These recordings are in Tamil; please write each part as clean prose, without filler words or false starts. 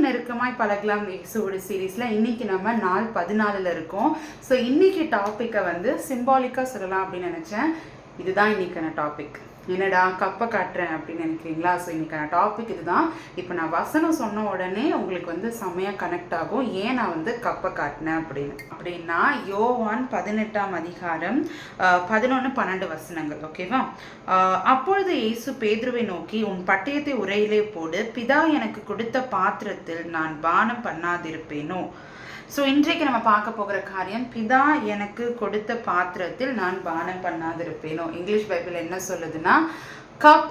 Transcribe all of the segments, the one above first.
நெருக்கமாய் பழகலாம் இயேசுவோட சீரீஸில் இன்றைக்கி நம்ம நாள் 14 இருக்கோம். ஸோ இன்றைக்கி டாப்பிக்கை வந்து சிம்பாலிக்காக சொல்லலாம் அப்படின்னு நினச்சேன். இதுதான் இன்றைக்கான டாபிக். என்னடா கப்பை காட்டுறேன் அப்படின்னு நினைக்கிறீங்களா? ஸோ இன்றைக்கான டாபிக் இதுதான். இப்போ நான் வசனம் சொன்ன உடனே உங்களுக்கு வந்து செம்மையாக கனெக்ட் ஆகும். ஏன் நான் வந்து கப்பை காட்டினேன் அப்படின்னா யோவான் 18ஆம் அதிகாரம் 11-12 வசனங்கள். ஓகேவா? அப்பொழுது இயேசு பேதுருவை நோக்கி, உன் பட்டயத்தை உரையிலே போடு, பிதா எனக்கு கொடுத்த பாத்திரத்தில் நான் பானம் பண்ணாதிருப்பேனோ. ஸோ இன்றைக்கு நம்ம பார்க்க போகிற காரியம், பிதா எனக்கு கொடுத்த பாத்திரத்தில் நான் பானம் பண்ணாதிருப்பேனோ. இங்கிலீஷ் பைபிள் என்ன சொல்லுதுன்னா, cup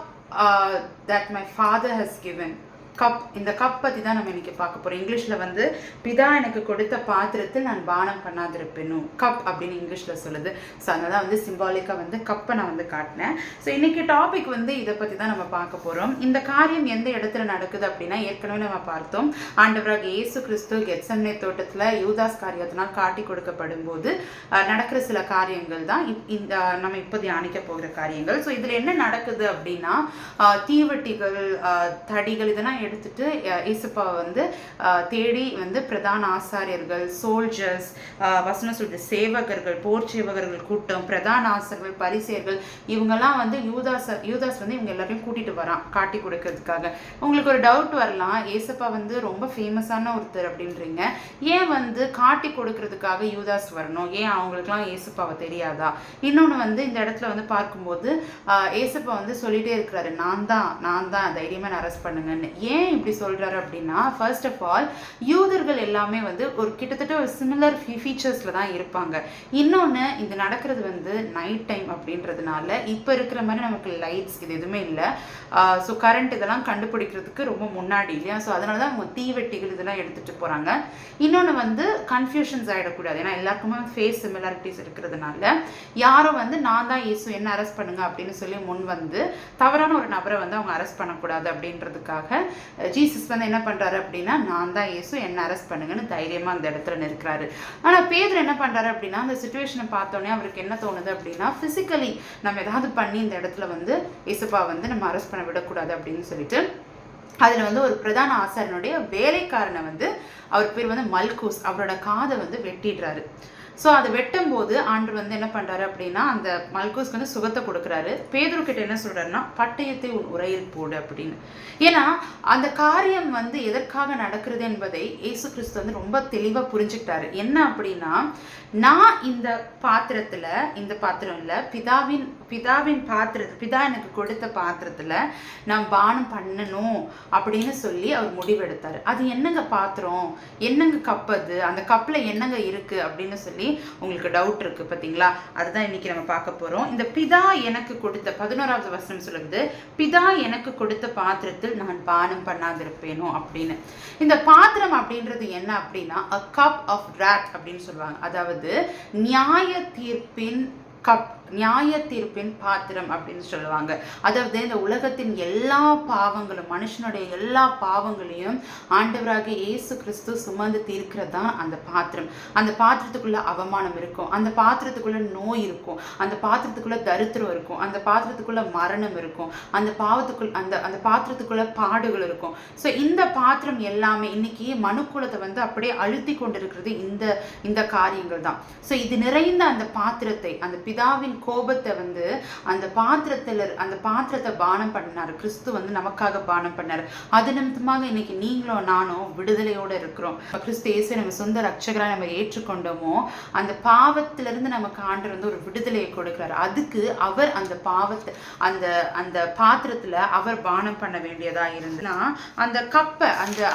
that my father has given. Cup, இந்த கப் பற்றி தான் நம்ம இன்னைக்கு பார்க்க போகிறோம். இங்கிலீஷில் வந்து பிதா எனக்கு கொடுத்த பாத்திரத்தில் நான் பானம் பண்ணாதிருப்பேனும் கப் அப்படின்னு இங்கிலீஷில் சொல்லுது. ஸோ அதனால வந்து சிம்பாலிக்காக வந்து கப்பை நான் வந்து காட்டினேன். ஸோ இன்னைக்கு டாபிக் வந்து இதை பற்றி தான் நம்ம பார்க்க போகிறோம். இந்த காரியம் எந்த இடத்துல நடக்குது அப்படின்னா, ஏற்கனவே நம்ம பார்த்தோம், ஆண்டவராக இயேசு கிறிஸ்து கெத்செமனே தோட்டத்தில் யூதாஸ் காரியத்தினால் காட்டி கொடுக்கப்படும் போது நடக்கிற சில காரியங்கள் தான் இந்த நம்ம இப்போ தியானிக்க போகிற காரியங்கள். ஸோ இதில் என்ன நடக்குது அப்படின்னா, தீவட்டிகள், தடிகள் இதெல்லாம் எடுத்துட்டு இயேசுப்பாவை வந்து தேடி வந்து பிரதான ஆசாரியர்கள், சோல்ஜர்ஸ், வசனம் சொல்ற சேவகர்கள், போர் சேவகர்கள் கூட்டம், பிரதான ஆசாரியர்கள், பரிசேயர்கள், இவங்கெல்லாம் வந்து யூதாஸ் வந்து இவங்க எல்லாரையும் கூட்டிட்டு வரான் காட்டி கொடுக்கறதுக்காக. உங்களுக்கு ஒரு டவுட் வரலாம், இயேசுப்பா வந்து ரொம்ப ஃபேமஸான ஒருத்தர் அப்படின்றீங்க, ஏன் வந்து காட்டி கொடுக்கறதுக்காக யூதாஸ் வரணும்? ஏன் அவங்களுக்குலாம் இயேசுப்பாவை தெரியாதா? இன்னொன்று வந்து இந்த இடத்துல வந்து பார்க்கும்போது இயேசுப்பா வந்து சொல்லிட்டே இருக்கிறாரு, நான் தான் தைரியமாக அரெஸ்ட் பண்ணுங்கன்னு. ஏன் இப்படி சொல்றாரு அப்படின்னா, ஃபர்ஸ்ட் ஆஃப் ஆல் யூதர்கள் எல்லாமே வந்து ஒரு கிட்டத்தட்ட ஒரு சிமிலர் ஃபீச்சர்ஸ்ல தான் இருப்பாங்க. இன்னொன்று, இது நடக்கிறது வந்து நைட் டைம் அப்படின்றதுனால இப்போ இருக்கிற மாதிரி நமக்கு லைட்ஸ் இது எதுவுமே இல்லை. ஸோ கரண்ட் இதெல்லாம் கண்டுபிடிக்கிறதுக்கு ரொம்ப முன்னாடி இல்லையா? ஸோ அதனால தான் அவங்க தீவெட்டிகள் இதெல்லாம் எடுத்துட்டு போறாங்க. இன்னொன்று வந்து கன்ஃபியூஷன்ஸ் ஆகிடக்கூடாது, ஏன்னா எல்லாருக்குமே ஃபேஸ் சிமிலாரிட்டிஸ் இருக்கிறதுனால யாரும் வந்து நான் தான் இயேசு என்ன அரெஸ்ட் பண்ணுங்க அப்படின்னு சொல்லி முன் வந்து தவறான ஒரு நபரை வந்து அவங்க அரெஸ்ட் பண்ணக்கூடாது அப்படின்றதுக்காக ஜீசஸ் வந்து என்ன பண்றாரு அப்படின்னா, நான் தான் இயேசு என்ன அரெஸ்ட் பண்ணுங்கன்னு தைரியமா அந்த இடத்துல நிற்கிறாரு. ஆனா பேதுரு என்ன பண்றாரு அப்படின்னா, அந்த சிச்சுவேஷனை பார்த்தோன்னே அவருக்கு என்ன தோணுது அப்படின்னா, பிசிக்கலி நம்ம ஏதாவது பண்ணி இந்த இடத்துல வந்து இயேசுப்பா வந்து நம்ம அரெஸ்ட் பண்ண விடக்கூடாது அப்படின்னு சொல்லிட்டு அதில் வந்து ஒரு பிரதான ஆசாரியனுடைய வேலைக்காரனை வந்து, அவர் பேர் வந்து மல்கூஸ், அவரோட காதை வந்து வெட்டிடுறாரு. ஸோ அதை வெட்டும் போது ஆண்டவர் வந்து என்ன பண்ணுறாரு அப்படின்னா, அந்த மல்கூஸ்க்கு வந்து சுகத்தை கொடுக்குறாரு. பேதுரு கிட்ட என்ன சொல்கிறாருன்னா, பட்டயத்தை உரையில் போடு அப்படின்னு. ஏன்னா அந்த காரியம் வந்து எதற்காக நடக்கிறது என்பதை இயேசு கிறிஸ்து வந்து ரொம்ப தெளிவாக புரிஞ்சுக்கிட்டாரு. என்ன அப்படின்னா, நான் இந்த பாத்திரத்தில், இந்த பாத்திரம் இல்லை, பிதாவின் பாத்திரத்தில், பிதா எனக்கு கொடுத்த பாத்திரத்தில் நான் பானம் பண்ணணும் அப்படின்னு சொல்லி அவர் முடிவெடுத்தார். அது என்னங்க பாத்திரம், என்னங்க கப், அது அந்த கப்பில் என்னங்க இருக்குது அப்படின்னு சொல்லி உங்களுக்கு டவுட் இருக்கு பார்த்தீங்களா? அதுதான் இன்னைக்கு நம்ம பார்க்க போறோம். இந்த பிதா எனக்கு கொடுத்த 11வது வசனம் சொல்லுது, பிதா எனக்கு கொடுத்த பாத்திரத்தில் நான் பானம் பண்ணாதிருப்பேனோ அப்படின்னு. இந்த பாத்திரம் அப்படின்றது என்ன அப்படின்னா, a cup of wrath அப்படின்னு சொல்லுவாங்க. அதாவது நியாய தீர்ப்பின் கப், நியாய தீர்ப்பின் பாத்திரம் அப்படின்னு சொல்லுவாங்க. அதாவது இந்த உலகத்தின் எல்லா பாவங்களும், மனுஷனுடைய எல்லா பாவங்களையும் ஆண்டவராக இயேசு கிறிஸ்து சுமந்து தீர்க்கிறது தான் அந்த பாத்திரம். அந்த பாத்திரத்துக்குள்ள அவமானம் இருக்கும், அந்த பாத்திரத்துக்குள்ள நோய் இருக்கும், அந்த பாத்திரத்துக்குள்ள தரித்திரம் இருக்கும், அந்த பாத்திரத்துக்குள்ள மரணம் இருக்கும், அந்த பாத்திரத்துக்குள்ள பாடுகள் இருக்கும். ஸோ இந்த பாத்திரம் எல்லாமே இன்னைக்கு மனுக்குலத்தை வந்து அப்படியே அழுத்தி கொண்டிருக்கிறது இந்த காரியங்கள் தான். ஸோ இது நிறைந்த அந்த பாத்திரத்தை, அந்த பிதாவின் கோபத்தை வந்து அந்த பாத்திரத்தை பானம் பண்ணாரு கிறிஸ்து, வந்து நமக்காக பானம் பண்ணாரு. அது நிமித்தமாக இன்னைக்கு நீங்களும் நானும் விடுதலையோட இருக்கிறோம். கிறிஸ்து இயேசு நம்ம சொந்த ரட்சகராக நம்ம ஏற்றுக்கொண்டோமோ, அந்த பாவத்திலிருந்து நமக்கு ஆண்டவர் வந்து ஒரு விடுதலையை கொடுக்கிறார். அதுக்கு அவர் அந்த பாவத்தை அந்த பாத்திரத்துல அவர் பானம் பண்ண வேண்டியதா இருந்துன்னா, அந்த கப்பை,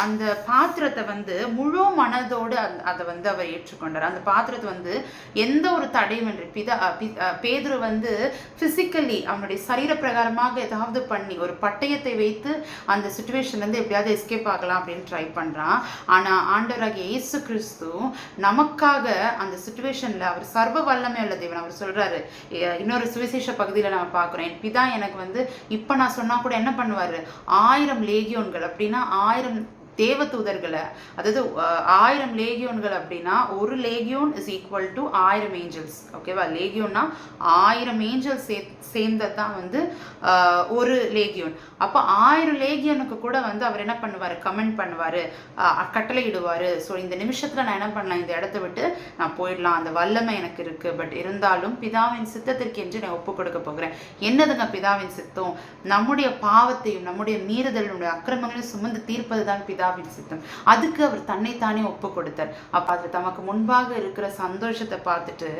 அந்த பாத்திரத்தை வந்து முழு மனதோடு அதை வந்து அவர் ஏற்றுக்கொண்டார். அந்த பாத்திரத்தை வந்து எந்த ஒரு தடையுமின்றி பேதுரு வந்து பிசிக்கலி அவனுடைய சரீர பிரகாரமாக ஏதாவது பண்ணி ஒரு பட்டயத்தை வைத்து அந்த சிச்சுவேஷன்ல இருந்து எப்படியாவது எஸ்கேப் ஆகலாம் அப்படின்னு ட்ரை பண்றான். ஆனா ஆண்டவராகிய இயேசு கிறிஸ்து நமக்காக அந்த சிச்சுவேஷன்ல அவர் சர்வ வல்லமை உள்ள தேவன். அவர் சொல்றாரு, இன்னொரு சுவிசேஷ பகுதியில நம்ம பார்க்கிறோம், என் பிதா எனக்கு வந்து இப்ப நான் சொன்னா கூட என்ன பண்ணுவாரு, 1000 லேகியோன்கள் அப்படின்னா 1000 தேவதூதர்களை, அதாவது 1000 லேகியோன்கள் அப்படின்னா ஒரு லேகியோன் இஸ் ஈக்குவல் டு 1000 ஏஞ்சல்ஸ். ஓகேவா? லேகியோன்னா 1000 ஏஞ்சல்ஸ் சேர்ந்ததான் வந்து ஒரு லேகியோன். அப்போ 1000 லேகியோனுக்கு கூட வந்து அவர் என்ன பண்ணுவார், கமெண்ட் பண்ணுவார், கட்டளை இடுவார். ஸோ இந்த நிமிஷத்தில் நான் என்ன பண்ணலாம், இந்த இடத்த விட்டு நான் போயிடலாம், அந்த வல்லமை எனக்கு இருக்குது, பட் இருந்தாலும் பிதாவின் சித்தத்திற்கு என்று நான் ஒப்பு கொடுக்க போகிறேன். என்னதுங்க பிதாவின் சித்தம்? நம்முடைய பாவத்தையும் நம்முடைய மீறுதலுடைய அக்கிரமங்களையும் சுமந்து தீர்ப்பது தான் பிதாவின் சித்தம். அதுக்கு அவர் தன்னைத்தானே ஒப்பு கொடுத்தார். அப்போ அது தமக்கு முன்பாக இருக்கிற சந்தோஷத்தை பார்த்துட்டு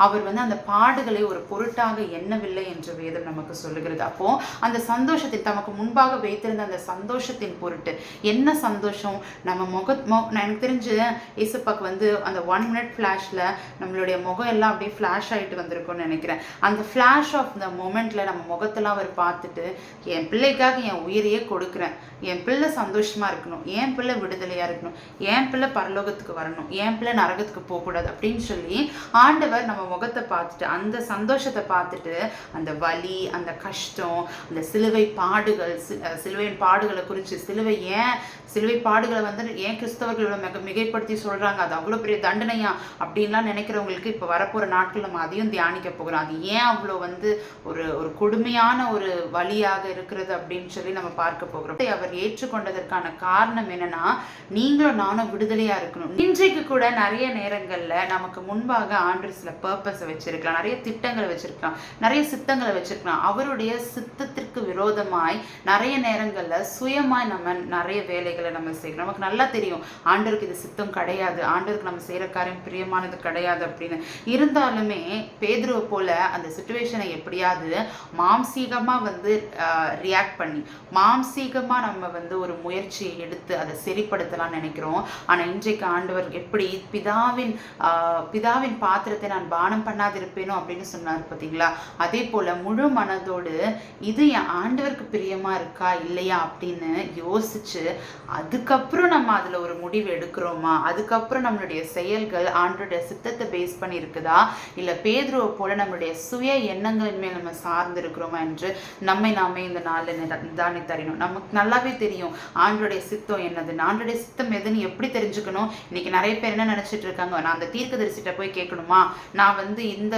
அவர் வந்து அந்த பாடுகளை ஒரு பொருட்டாக எண்ணவில்லை என்று வேதம் நமக்கு சொல்லுகிறது. அப்போ அந்த சந்தோஷத்தை தமக்கு முன்பாக வைத்திருந்த அந்த சந்தோஷத்தின் பொருட்டு என்ன சந்தோஷம்? நம்ம எனக்கு தெரிஞ்சு ஏசப்பாக்கு வந்து அந்த 1 மினிட் ஃபிளாஷ்ல நம்மளுடைய முகம் எல்லாம் அப்படியே ஃபிளாஷ் ஆகிட்டு வந்திருக்கும்னு நினைக்கிறேன். அந்த ஃபிளாஷ் ஆஃப் த மொமெண்ட்ல நம்ம முகத்தெல்லாம் அவர் பார்த்துட்டு, என் பிள்ளைக்காக என் உயிரையே கொடுக்குறேன், என் பிள்ளை சந்தோஷமா இருக்கணும், என் பிள்ளை விடுதலையா இருக்கணும், என் பிள்ளை பரலோகத்துக்கு வரணும், என் பிள்ளை நரகத்துக்கு போகக்கூடாது அப்படின்னு சொல்லி ஆண்டவர் நம்ம முகத்தை பார்த்துட்டு அந்த சந்தோஷத்தை பார்த்துட்டு அந்த வலி, அந்த கஷ்டம், அந்த சிலுவை பாடுகள், சிலுவையின் பாடுகளை குறித்து சிலுவை பாடுகளை வந்து ஏன் கிறிஸ்தவர்கள் மிகைப்படுத்தி சொல்றாங்க, அது அவ்வளோ பெரிய தண்டனையா அப்படின்லாம் நினைக்கிறவங்களுக்கு இப்போ வரப்போற நாட்கள் நம்ம அதையும் தியானிக்க போகிறோம். அது ஏன் அவ்வளோ வந்து ஒரு கொடுமையான ஒரு வழியாக இருக்கிறது அப்படின்னு சொல்லி நம்ம பார்க்க போகிறோம். அவர் ஏற்றுக்கொண்டதற்கான காரணம் என்னன்னா, நீங்களும் நானும் விடுதலையா இருக்கணும். இன்றைக்கு கூட நிறைய நேரங்கள்ல நமக்கு முன்பாக ஆண்டவர் சில பர்பஸை வச்சிருக்கலாம், நிறைய திட்டங்களை வச்சிருக்கலாம், நிறைய சித்தங்களை வச்சிருக்கலாம். அவருடைய சித்தத்திற்கு விரோதமாய் நிறைய நேரங்கள்ல சுயமாய் நம்ம நிறைய வேலைகளை நம்ம செய்யணும். நமக்கு நல்லா தெரியும் ஆண்டவருக்கு இது சித்தம் கிடையாது, ஆண்டவருக்கு நம்ம செய்யற காரியம் பிரியமானது கிடையாது அப்படின்னு. இருந்தாலுமே பேதுருவை போல அந்த சிச்சுவேஷனை எப்படியாவது மாம்சீகமா வந்து ரியாக்ட் பண்ணி மாம்சீகமா நம்ம வந்து ஒரு முயற்சியை எடுத்து அதை சரிப்படுத்தலாம் நினைக்கிறோம். ஆனா இன்றைக்கு ஆண்டவர் எப்படி பிதாவின் பாத்திரத்தை நான் பானம் பண்ணாதிருப்பேனோ அப்படின்னு சொன்னார் பார்த்தீங்களா? அதே போல முழு மனதோடு இது என் ஆண்டவருக்கு பிரியமா இருக்கா இல்லையா அப்படின்னு யோசிச்சு அதுக்கப்புறம் நம்ம அதுல ஒரு முடிவு எடுக்கிறோமா, அதுக்கப்புறம் நம்மளுடைய செயல்கள் ஆண்டோட சித்தத்தை பேஸ் பண்ணி இருக்குதா, இல்ல பேதுருவை போல நம்மளுடைய சுய எண்ணங்களின் மேல் நம்ம சார்ந்து இருக்கிறோமா என்று நாமே இந்த நாளில் தானே தரணும். நமக்கு நல்லாவே தெரியும் ஆண்டோடைய சித்தம் என்னது, ஆண்டோடைய சித்தம் எதுன்னு எப்படி தெரிஞ்சுக்கணும். இன்னைக்கு நிறைய பேர் என்ன நினைச்சிட்டு இருக்காங்க, நான் அந்த தீர்க்கதரிசிட்ட போய் கேட்கணுமா, நான் வந்து இந்த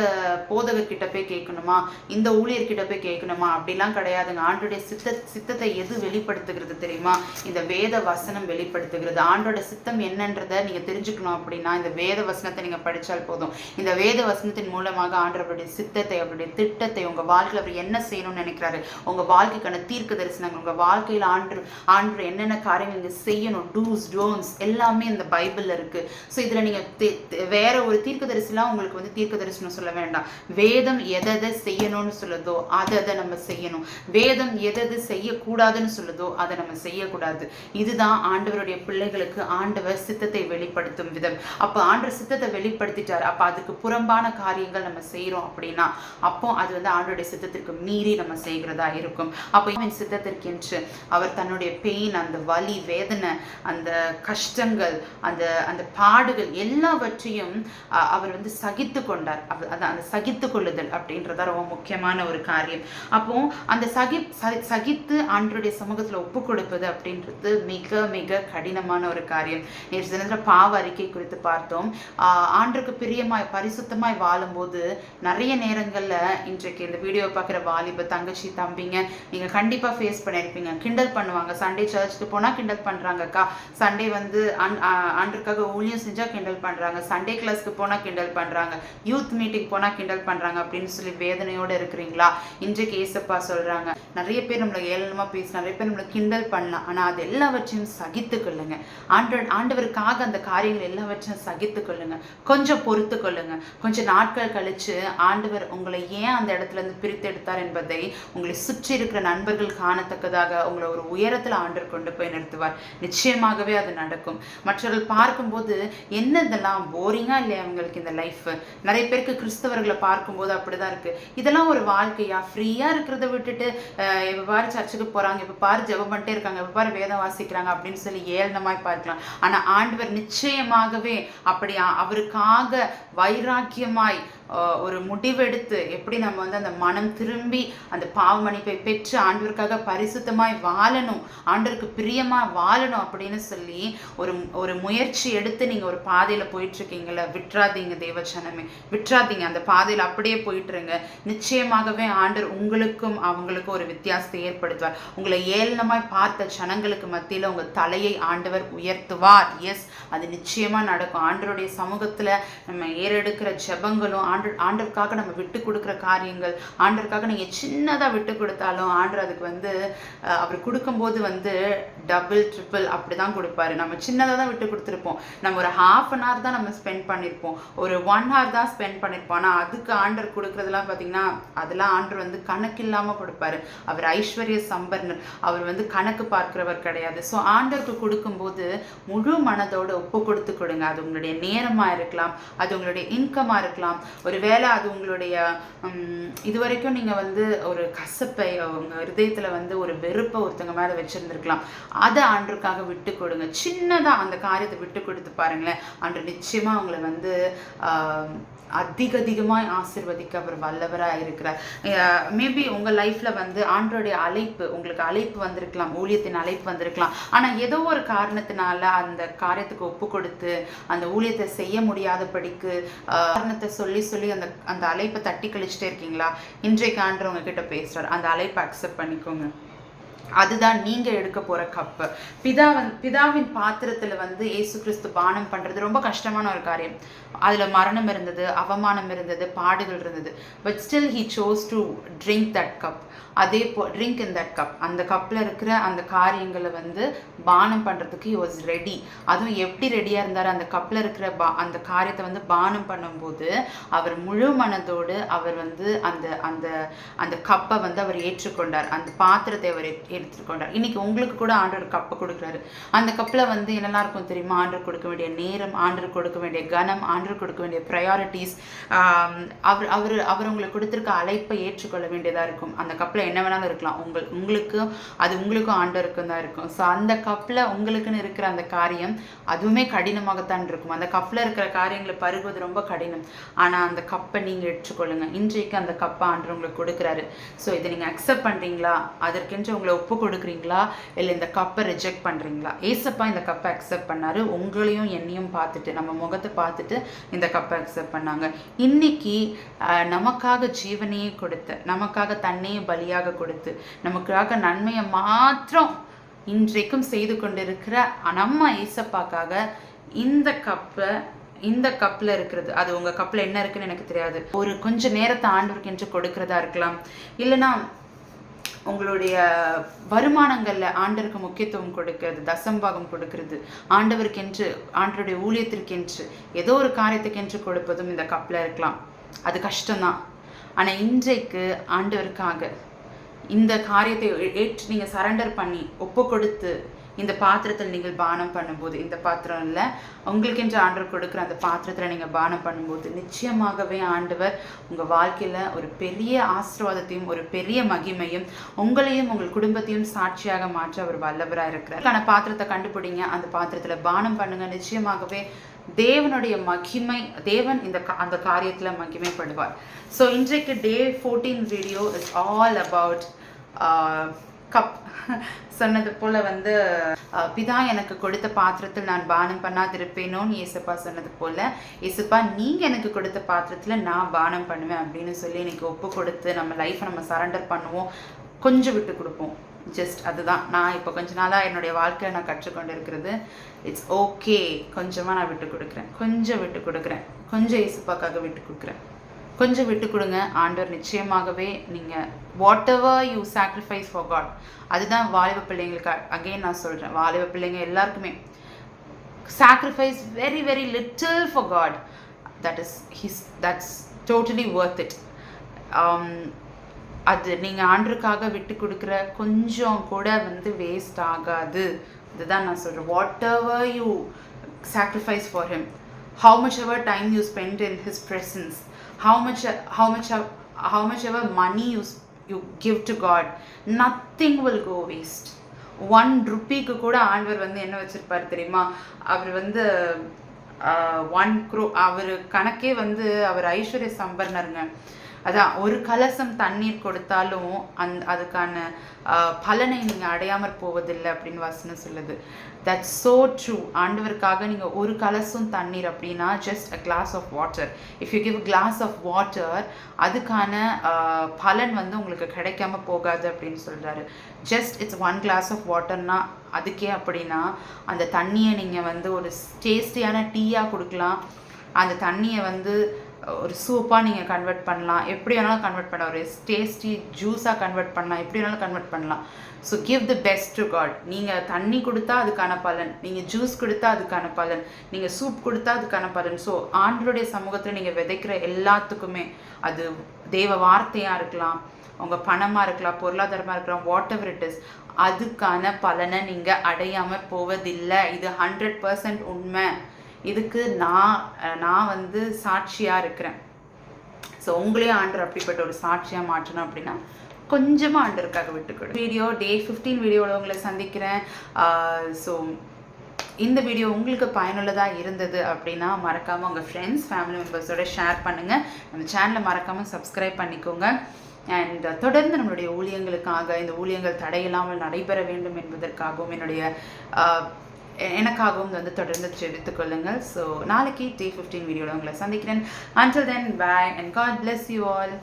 போதகர்கிட்ட போய் கேட்கணுமா, இந்த ஊழியர்கிட்ட போய் கேட்கணுமா, அப்படிலாம் கிடையாதுங்க. ஆண்டோடைய சித்தத்தை எது வெளிப்படுத்துகிறது தெரியுமா? இந்த வேத வசனம் வெளிப்படுத்துகிறது. ஆண்டோட சித்தம் என்னன்றதை நீங்க தெரிஞ்சுக்கணும் அப்படின்னா இந்த வேத வசனத்தை நீங்க படிச்சால் போதும். இந்த வேத வசனத்தின் மூலமாக ஆண்டவருடைய சித்தத்தை, அவருடைய திட்டத்தை, உங்க வாழ்க்கையில் அவர் என்ன செய்யணும்னு நினைக்கிறாரு, உங்க வாழ்க்கைக்கான தீர்க்க தரிசனங்கள், உங்க வாழ்க்கையில் ஆண்டு என்னென்ன காரியங்கள் நீங்க செய்யணும், டூஸ் டோன்ஸ் எல்லாமே இந்த பைபிள்ல இருக்கு. ஸோ இதுல நீங்க வேற ஒரு தீர்க்க தரிசனம் உங்களுக்கு வந்து தீர்க்க தரிசனம் சொல்ல வேண்டாம். வேதம் எதை செய்யணும்னு சொல்லுதோ அதை நம்ம செய்யணும். வேதம் எதை செய்யக்கூடாதுன்னு சொல்லுதோ அதை நம்ம செய்யக்கூடாது. இதுதான் ஆண்டவருடைய பிள்ளைகளுக்கு ஆண்டவர் சித்தத்தை வெளிப்படுத்தும் விதம். அப்போ ஆண்டவர் சித்தத்தை வெளிப்படுத்திட்டார், அப்போ அதுக்கு புறம்பான காரியங்கள் நம்ம செய்யறோம் அப்படின்னா அப்போ அது வந்து ஆண்டவருடைய சித்தத்திற்கு மீறி நம்ம செய்கிறதா இருக்கும். அப்போ இவன் சித்தத்திற்கு என்று அவர் தன்னுடைய பெயின், அந்த வலி, வேதனை, அந்த கஷ்டங்கள், அந்த பாடுகள் எல்லாவற்றையும் அவர் வந்து சகித்து கொண்டார். அந்த சகித்து கொள்ளுதல் அப்படின்றத ரொம்ப முக்கியமான ஒரு காரியம். அப்போ அந்த சகித்து ஆண்டவருடைய சமூகத்துல ஒப்பு கொடுப்பது அப்படின்றது மிக மிக கடினமான ஒரு காரியம். நேற்று தினத்தில் பாவ அறிக்கை குறித்து பார்த்தோம். ஆண்டவருக்கு பிரியமாய் பரிசுத்தமாய் வாழும்போது நிறைய நேரங்கள்ல இன்றைக்கு இந்த வீடியோ பார்க்குற வாலிப தங்கச்சி தம்பிங்க நீங்க கண்டிப்பா ஃபேஸ் பண்ணியிருப்பீங்க. கிண்டல் பண்ணுவாங்க. சண்டே சர்ச்சுக்கு போனா கிண்டல் பண்றாங்கக்கா, சண்டே வந்து ஆண்டருக்காக ஊழியம் செஞ்சா கிண்டல் பண்றாங்க, சண்டே கிளாஸ்க்கு போனா கிண்டல் பண்றாங்க, யூத் மீட்டிங் போனா கிண்டல் பண்றாங்க அப்படின்னு சொல்லி வேதனையோட இருக்கிறீங்களா? இன்றைக்கு ஏசப்பா சொல்றாங்க, நிறைய பேர் நம்மளை ஏளனமா பேசி நிறைய பேர் நம்மளை கிண்டல் பண்ணலாம், ஆனா அது எல்லாவற்றையும் சகித்து கொள்ளுங்க. ஆண்டவருக்காக அந்த காரியங்கள் எல்லாவற்றையும் சகித்து கொள்ளுங்க. கொஞ்சம் பொறுத்து கொள்ளுங்க. கொஞ்சம் நாட்கள் கழிச்சு ஆண்டவர் உங்களை ஏன் அந்த இடத்துல இருந்து பிரித்து எடுத்தார் என்பதை உங்களை சுற்றி இருக்கிற நண்பர்கள் காணத்தக்கதாக உங்களை ஒரு உயரத்துல ஆண்டவர் கொண்டு போய் நிறுத்துவார். நிச்சயமாகவே அது நடக்கும். மற்றவர்கள் பார்க்கும்போது என்ன இதெல்லாம் போரிங்கா இல்லையா அவங்களுக்கு இந்த லைஃப். நிறைய பேருக்கு கிறிஸ்தவர்களை பார்க்கும்போது அப்படிதான் இருக்கு. இதெல்லாம் ஒரு வாழ்க்கையா? ஃப்ரீயா இருக்கிறத விட்டுட்டு எப்ப பாரு சர்ச்சுக்கு போறாங்க, எப்ப பாரு ஜெபம் பண்ணிட்டே இருக்காங்க, எப்ப பாரு வேதம் வாசிக்கிறாங்க அப்படின்னு சொல்லி ஏளனமாய் பார்க்கலாம். ஆனா ஆண்டவர் நிச்சயமாகவே அப்படி அவருக்காக வைராக்கியமாய் ஒரு முடிவெடுத்து எப்படி நம்ம வந்து அந்த மனம் திரும்பி அந்த பாவ மன்னிப்பை பெற்று ஆண்டவருக்காக பரிசுத்தமாய் வாழணும், ஆண்டவருக்கு பிரியமாக வாழணும் அப்படின்னு சொல்லி ஒரு முயற்சி எடுத்து நீங்கள் ஒரு பாதையில் போயிட்டுருக்கீங்கள, விட்டுறாதீங்க தேவச்சனமே, விட்டுறாதீங்க. அந்த பாதையில் அப்படியே போயிட்டுருங்க. நிச்சயமாகவே ஆண்டவர் உங்களுக்கும் அவங்களுக்கும் ஒரு வித்தியாசத்தை ஏற்படுத்துவார். உங்களை ஏளனமாய் பார்த்த ஜனங்களுக்கு மத்தியில் உங்கள் தலையை ஆண்டவர் உயர்த்துவார். எஸ், அது நிச்சயமாக நடக்கும். ஆண்டவருடைய சமூகத்தில் நம்ம ஏறெடுக்கிற ஜெபங்களும் ஆண்டவருக்காக நம்ம விட்டு கொடுக்குற காரியங்கள், ஆண்டவருக்காக நீங்கள் சின்னதாக விட்டு கொடுத்தாலும் ஆண்டவர் அதுக்கு வந்து அவர் கொடுக்கும்போது வந்து டபுள் ட்ரிபிள் அப்படி தான் கொடுப்பாரு. நம்ம சின்னதாக தான் விட்டு கொடுத்துருப்போம், நம்ம ஒரு ½ தான் நம்ம ஸ்பெண்ட் பண்ணியிருப்போம், ஒரு 1 hour தான் ஸ்பெண்ட் பண்ணியிருப்போம். ஆனால் அதுக்கு ஆண்டவர் கொடுக்குறதுலாம் பார்த்தீங்கன்னா அதெல்லாம் ஆண்டவர் வந்து கணக்கு இல்லாமல் கொடுப்பாரு. அவர் ஐஸ்வர்ய சம்பர்ணர், அவர் வந்து கணக்கு பார்க்கிறவர் கிடையாது. ஸோ ஆண்டவருக்கு கொடுக்கும்போது முழு மனதோடு ஒப்பு கொடுத்து கொடுங்க. அது உங்களுடைய நேரமாக இருக்கலாம், அது உங்களுடைய இன்கமாக இருக்கலாம், ஒரு வேளை அது உங்களுடைய இது வரைக்கும் நீங்கள் வந்து ஒரு கசப்பை உங்கள் ஹிருதயத்தில் வந்து ஒரு வெறுப்பை ஒருத்தங்க மேலே வச்சுருந்துருக்கலாம். அதை ஆண்டருக்காக விட்டு கொடுங்க. சின்னதாக அந்த காரியத்தை விட்டு கொடுத்து பாருங்களேன், ஆண்டர் நிச்சயமாக அவங்கள வந்து அதிகமாய் ஆசீர்வதிக்க அவர் வல்லவராக இருக்கிறார். மேபி உங்கள் லைஃப்பில் வந்து ஆண்டருடைய அழைப்பு, உங்களுக்கு அழைப்பு வந்திருக்கலாம், ஊழியத்தின் அழைப்பு வந்திருக்கலாம். ஆனால் ஏதோ ஒரு காரணத்தினால அந்த காரியத்துக்கு ஒப்பு கொடுத்து அந்த ஊழியத்தை செய்ய முடியாதபடிக்கு காரணத்தை சொல்லி அந்த அழைப்பை தட்டி கழிச்சிட்டே இருக்கீங்களா? இன்றைக்கு ஆண்டவர் உங்ககிட்ட பேசுகிறார், அந்த அழைப்பை அக்செப்ட் பண்ணிக்கோங்க. அதுதான் நீங்க எடுக்க போற கப்பு. பிதாவின் பாத்திரத்துல வந்து இயேசு கிறிஸ்து பானம் பண்றது ரொம்ப கஷ்டமான ஒரு காரியம். அதுல மரணம் இருந்தது, அவமானம் இருந்தது, பாடுகள் இருந்தது. But still he chose to drink that cup. அதே ட்ரிங்க் இன் தட் கப். அந்த கப்பில் இருக்கிற அந்த காரியங்களை வந்து பானம் பண்ணுறதுக்கு he was ரெடி. அதுவும் எப்படி ரெடியாக இருந்தார்? அந்த கப்பில் இருக்கிற அந்த காரியத்தை வந்து பானம் பண்ணும்போது அவர் முழு மனதோடு அவர் வந்து அந்த அந்த அந்த கப்பை வந்து அவர் ஏற்றுக்கொண்டார், அந்த பாத்திரத்தை அவர் ஏற்றுக்கொண்டார். இன்னைக்கு உங்களுக்கு கூட ஆண்டவர் கப்பை கொடுக்குறாரு. அந்த கப்பில் வந்து என்னெல்லாம் இருக்கும் தெரியுமா? ஆண்டவர் கொடுக்க வேண்டிய நேரம், ஆண்டவர் கொடுக்க வேண்டிய கனம், ஆண்டவர் கொடுக்க வேண்டிய ப்ரையாரிட்டிஸ், அவர் உங்களுக்கு கொடுத்துருக்க அழைப்பை ஏற்றுக்கொள்ள வேண்டியதாக இருக்கும். அந்த கப்பில் என்ன வேணாலும் இருக்கலாம். உங்களுக்கும் ஆண்டவருக்கும் தான் இருக்கும். ஸோ அந்த கப்பில் உங்களுக்குன்னு இருக்கிற அந்த காரியம் அதுவுமே கடினமாகத்தான் இருக்கும். அந்த கப்பில் இருக்கிற காரியங்களை பருகுவது ரொம்ப கடினம். ஆனால் அந்த கப்பை நீங்கள் எடுத்துக்கொள்ளுங்க. இன்றைக்கு அந்த கப்பை ஆண்டவர் உங்களுக்கு கொடுக்குறாரு. ஸோ இதை நீங்கள் அக்செப்ட் பண்ணுறீங்களா? அதற்கென்று உங்களை ஒப்பு கொடுக்குறீங்களா? இல்லை இந்த கப்பை ரிஜெக்ட் பண்ணுறீங்களா? ஏசப்பா இந்த கப்பை அக்செப்ட் பண்ணாரு. உங்களையும் என்னையும் பார்த்துட்டு, நம்ம முகத்தை பார்த்துட்டு இந்த கப்பை அக்செப்ட் பண்ணாங்க. இன்னைக்கு நமக்காக ஜீவனையே கொடுத்து, நமக்காக தன்னையே பலியாக கொடுத்து, நமக்காக நன்மையை மாத்திரம் இன்றைக்கும் செய்து கொண்டிருக்கிற நம்ம ஏசப்பாக்காக இந்த கப்பில் இருக்கிறது, அது உங்கள் கப்பில் என்ன இருக்குன்னு எனக்கு தெரியாது, ஒரு கொஞ்சம் நேரத்தை ஆண்டவருக்கு என்று கொடுக்கறதா இருக்கலாம். இல்லைன்னா உங்களுடைய வருமானங்களில் ஆண்டவருக்கு முக்கியத்துவம் கொடுக்கிறது, தசம்பாகம் கொடுக்கிறது, ஆண்டவருக்கென்று, ஆண்டவருடைய ஊழியத்திற்கென்று, ஏதோ ஒரு காரியத்துக்கென்று கொடுப்பதும் இந்த கப்பில் இருக்கலாம். அது கஷ்டம்தான். ஆனால் இன்றைக்கு ஆண்டவருக்காக இந்த காரியத்தை ஏற்று நீங்கள் சரண்டர் பண்ணி ஒப்பு கொடுத்து இந்த பாத்திரத்தில் நீங்கள் பானம் பண்ணும்போது, இந்த பாத்திரம் இல்லை, உங்களுக்கென்று ஆண்டவர் கொடுக்குற அந்த பாத்திரத்தில் நீங்கள் பானம் பண்ணும்போது நிச்சயமாகவே ஆண்டவர் உங்கள் வாழ்க்கையில் ஒரு பெரிய ஆசீர்வாதத்தையும் ஒரு பெரிய மகிமையும் உங்களையும் உங்கள் குடும்பத்தையும் சாட்சியாக மாற்ற அவர் வல்லவராக இருக்கிறார். அதுக்கான பாத்திரத்தை கண்டுபிடிங்க, அந்த பாத்திரத்தில் பானம் பண்ணுங்க. நிச்சயமாகவே தேவனுடைய மகிமை, தேவன் அந்த காரியத்தில் மகிமைப்படுவார். ஸோ இன்றைக்கு டே 14 video is all about cup. சொன்னது போல் வந்து பிதா எனக்கு கொடுத்த பாத்திரத்தில் நான் பானம் பண்ணாதிருப்பேனோன்னு ஏசப்பா சொன்னது போல், ஏசப்பா நீங்கள் எனக்கு கொடுத்த பாத்திரத்தில் நான் பானம் பண்ணுவேன் அப்படின்னு சொல்லி எனக்கு ஒப்பு கொடுத்து நம்ம லைஃப்பை நம்ம சரண்டர் பண்ணுவோம். கொஞ்சம் விட்டு கொடுப்போம். ஜஸ்ட் அதுதான் நான் இப்போ கொஞ்ச நாளாக என்னுடைய வாழ்க்கையை நான் கற்றுக்கொண்டு இருக்கிறது. இட்ஸ் ஓகே, கொஞ்சமாக நான் விட்டு கொடுக்குறேன், கொஞ்சம் ஏசப்பாக்காக விட்டு கொடுக்குறேன், கொஞ்சம் விட்டு கொடுங்க. ஆண்டவர் நிச்சயமாகவே நீங்கள் whatever you sacrifice for God, அதுதான் வாலிப பிள்ளைங்களுக்கு அகெயின் நான் சொல்கிறேன், வாலிப பிள்ளைங்க எல்லாருக்குமே sacrifice very very little for God, that's totally worth it. அது நீங்கள் ஆண்டருக்காக விட்டு கொடுக்குற கொஞ்சம் கூட வந்து வேஸ்ட் ஆகாது. இதுதான் நான் சொல்கிறேன். What ever you sacrifice for him, how much ever time you spend in his presence, how much ever money you give to God, nothing will go waste. 1 ரூபீக்கு கூட ஆண்டவர் வந்து என்ன வச்சிருப்பார் தெரியுமா? அவர் வந்து 1 crore அவர் கணக்கே வந்து அவர் ஐஸ்வர்ய சம்பர்னருங்க. அதான் ஒரு கலசம் தண்ணீர் கொடுத்தாலும் அதுக்கான பலனை நீங்கள் அடையாமற் போவதில்லை அப்படின்னு வசனம் சொல்லுது. That's so true. ஆண்டவருக்காக நீங்கள் ஒரு கலசம் தண்ணீர் அப்படின்னா just a glass of water. If you give a glass of water, அதுக்கான பலன் வந்து உங்களுக்கு கிடைக்காம போகாது அப்படின்னு சொல்கிறாரு. ஜஸ்ட் இட்ஸ் 1 கிளாஸ் ஆஃப் வாட்டர்னா அதுக்கே அப்படின்னா அந்த தண்ணியை நீங்கள் வந்து ஒரு டேஸ்டியான டீயாக கொடுக்கலாம். அந்த தண்ணியை வந்து ஒரு சூப்பாக நீங்கள் கன்வெர்ட் பண்ணலாம், எப்படி வேணாலும் கன்வெர்ட் பண்ணலாம், ஒரு டேஸ்டி ஜூஸாக கன்வெர்ட் பண்ணலாம், எப்படி வேணாலும் கன்வெர்ட் பண்ணலாம். So give the best to God. நீங்கள் தண்ணி கொடுத்தா அதுக்கான பலன், நீங்கள் ஜூஸ் கொடுத்தா அதுக்கான பலன், நீங்கள் சூப் கொடுத்தா அதுக்கான பலன். ஸோ ஆண்டவருடைய சமூகத்தில் நீங்கள் விதைக்கிற எல்லாத்துக்குமே, அது தேவ வார்த்தையாக இருக்கலாம், உங்கள் பணமாக இருக்கலாம், பொருளாதாரமாக இருக்கலாம், வாட் எவர் இட் இஸ், அதுக்கான பலனை நீங்கள் அடையாமல் போவதில்லை. இது 100% உண்மை. இதுக்கு நான் வந்து சாட்சியாக இருக்கிறேன். ஸோ உங்களையும் ஆண்டர் அப்படிப்பட்ட ஒரு சாட்சியாக மாற்றணும் அப்படின்னா கொஞ்சமாக ஆண்டருக்காக விட்டுக்கொடு. வீடியோ டே 15 வீடியோவில் உங்களை சந்திக்கிறேன். ஸோ இந்த வீடியோ உங்களுக்கு பயனுள்ளதாக இருந்தது அப்படின்னா மறக்காமல் உங்கள் ஃப்ரெண்ட்ஸ் ஃபேமிலி மெம்பர்ஸோட ஷேர் பண்ணுங்கள். நம்ம சேனலை மறக்காமல் சப்ஸ்கிரைப் பண்ணிக்கோங்க. அண்ட் தொடர்ந்து நம்மளுடைய ஊழியங்களுக்காக, இந்த ஊழியங்கள் தடையில்லாமல் நடைபெற வேண்டும் என்பதற்காகவும் எனக்காகவும் வந்து தொடர்ந்து தெரிவித்துக் கொள்ளுங்கள். ஸோ நாளைக்கு டே 15 வீடியோவில் உங்களை சந்திக்கிறேன். Until then, bye and God bless you all.